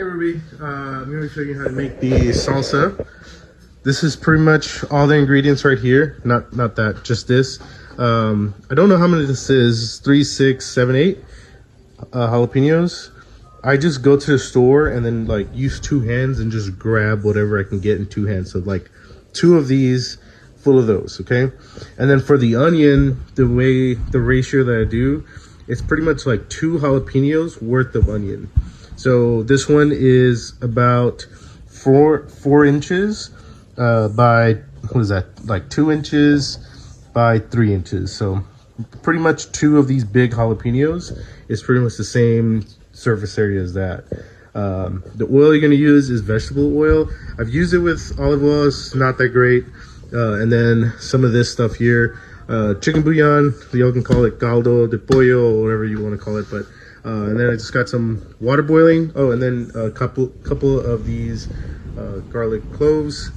Hey Ruby, I'm going to show you how to make the salsa. This is pretty much all the ingredients right here. Not that, just this. I don't know how many this is. 3, 6, 7, 8 jalapenos. I just go to the store and then like use 2 hands and just grab whatever I can get in 2 hands. So like 2 of these full of those, okay? And then for the onion, the ratio that I do, it's pretty much like 2 jalapenos worth of onion. So this one is about 4 inches by, what is that, like 2 inches by 3 inches. So pretty much 2 of these big jalapenos is pretty much the same surface area as that. The oil you're going to use is vegetable oil. I've used it with olive oil. It's not that great. And then some of this stuff here, chicken bouillon, you can call it caldo de pollo or whatever you want to call it, but and then I just got some water boiling. Oh, and then a couple of these garlic cloves.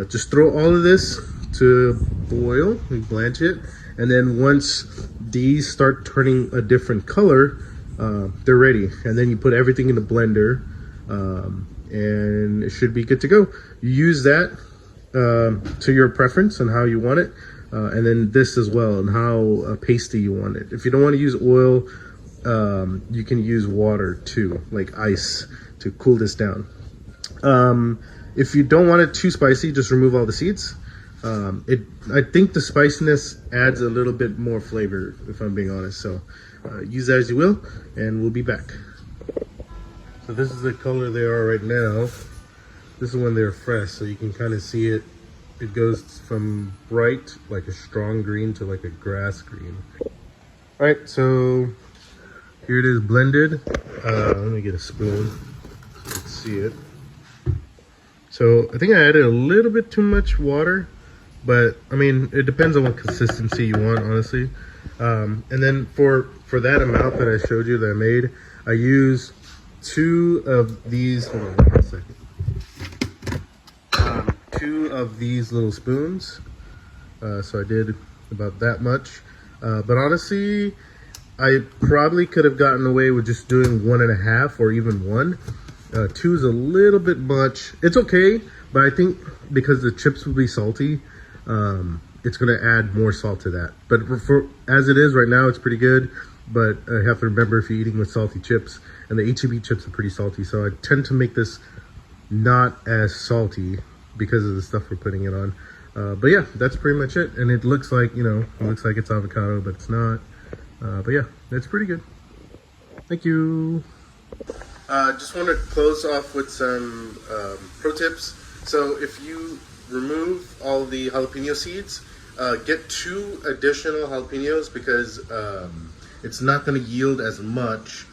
Just throw all of this to boil and blanch it, and then once these start turning a different color, they're ready. And then you put everything in the blender, and it should be good to go. You use that to your preference and how you want it, and then this as well and how pasty you want it. If you don't want to use oil, you can use water too, like ice, to cool this down. If you don't want it too spicy, just remove all the seeds. I think the spiciness adds a little bit more flavor, if I'm being honest. So use that as you will, and we'll be back. So this is the color they are right now. This is when they're fresh, so you can kind of see it. It goes from bright, like a strong green, to like a grass green. All right, so here it is blended. Let me get a spoon so you can see it. So I think I added a little bit too much water, but I mean, it depends on what consistency you want, honestly. And then for that amount that I showed you that I made, I used 2 of these, hold on one second. 2 of these little spoons. So I did about that much. But honestly, I probably could have gotten away with just doing 1.5 or even 1. 2 is a little bit much. It's okay, but I think because the chips will be salty, it's going to add more salt to that. But for as it is right now, it's pretty good. But I have to remember, if you're eating with salty chips, and the H-E-B chips are pretty salty, so I tend to make this not as salty because of the stuff we're putting it on. But yeah, that's pretty much it. And it looks like, you know, it looks like it's avocado, but it's not. But yeah, it's pretty good. Thank you. Just want to close off with some pro tips. So if you remove all the jalapeno seeds, get 2 additional jalapenos, because it's not going to yield as much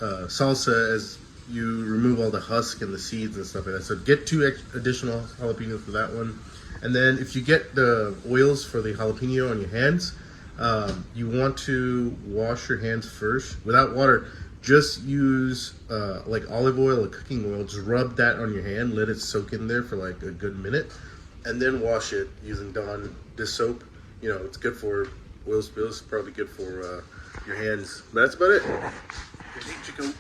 salsa as you remove all the husk and the seeds and stuff like that. So get 2 additional jalapenos for that one. And then if you get the oils for the jalapeno on your hands, you want to wash your hands first without water. Just use like olive oil or cooking oil. Just rub that on your hand, let it soak in there for like a good minute, and then wash it using Dawn dish soap. You know, it's good for oil spills, probably good for your hands. But that's about it. Hey, Chico.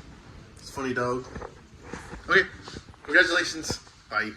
It's a funny dog. Okay, congratulations. Bye.